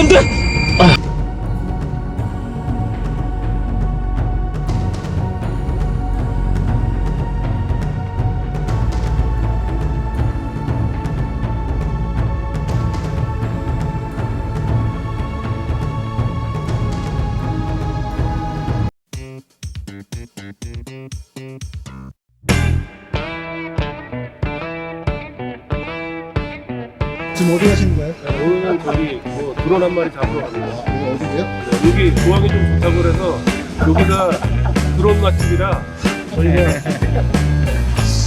안 돼! 지금 어디 가시는 거예요? 네, 오늘은 저기 뭐 드론 한 마리 잡으러 갑니다. 여기 어디세요? 네, 여기 조항이 좀 좋다고 그래서 여기가 드론 맛집이라 저희가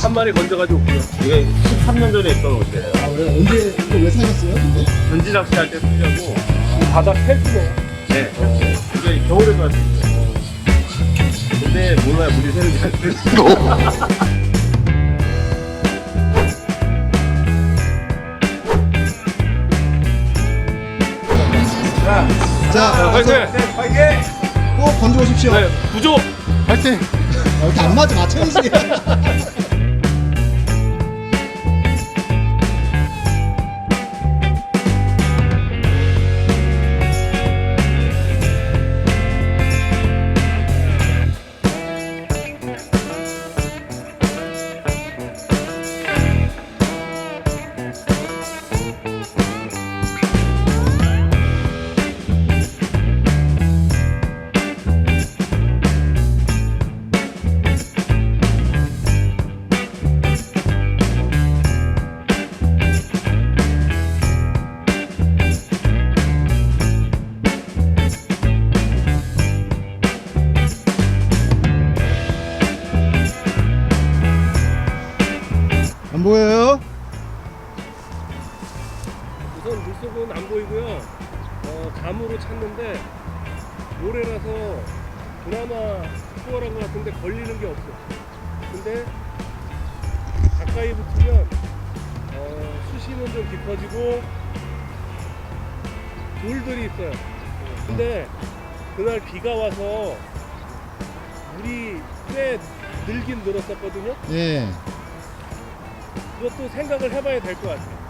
한 마리 건져가지고 올게요. 이게 13년 전에 있던 옷이에요. 아, 그래? 언제, 이거 왜 사셨어요? 근데? 전지 낚시할 때 쓰려고. 바다 헬스네. 네. 이게 겨울에도 할 수 있어요. 근데 몰라요, 물이 새는지 할 때. 자, 화이팅! 꼭 건져오십시오. 네, 구조! 화이팅! 이렇게 안 맞아, 맞춰야지. 안 보여요? 우선 물속은 안 보이고요. 감으로 찾는데 모래라서 그나마 수월한 것 같은데 걸리는 게 없어. 근데 가까이 붙으면 수심은 좀 깊어지고 돌들이 있어요. 근데 그날 비가 와서 물이 꽤 늘긴 늘었었거든요. 예. 그것도 생각을 해봐야 될 것 같아요.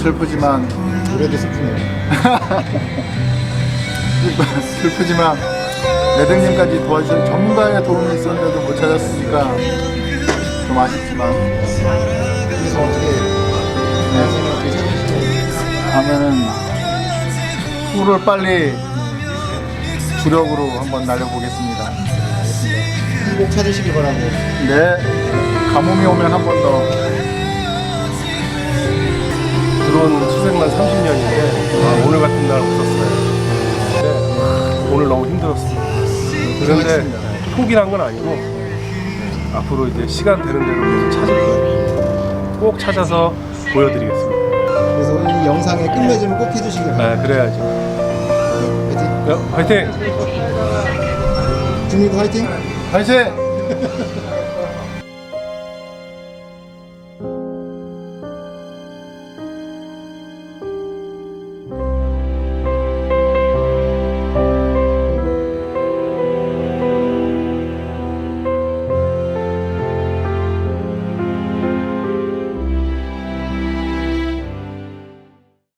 슬프지만 노래도 슬프네요. 슬프지만 매등님까지 도와주신 전문가의 도움이 있었는데도 못 찾았으니까 좀 아쉽지만 그래서 어떻게 다음에는 후를 빨리 주력으로 한번 날려보겠습니다. 꼭 찾으시길 바라고. 네, 가뭄이 오면 한 번 더. 들어온 수생만 30년인데 오늘 같은 날 없었어요. 근데 오늘 너무 힘들었습니다. 그런데 포기한 건 아니고 앞으로 이제 시간 되는 대로 계속 찾을 거예요. 꼭 찾아서 보여드리겠습니다. 그래서 이 영상의 끝맺음을 꼭 해주시길 바라고. 네, 그래야죠. 화이팅! 화이팅! 준이도 화이팅! 화이팅!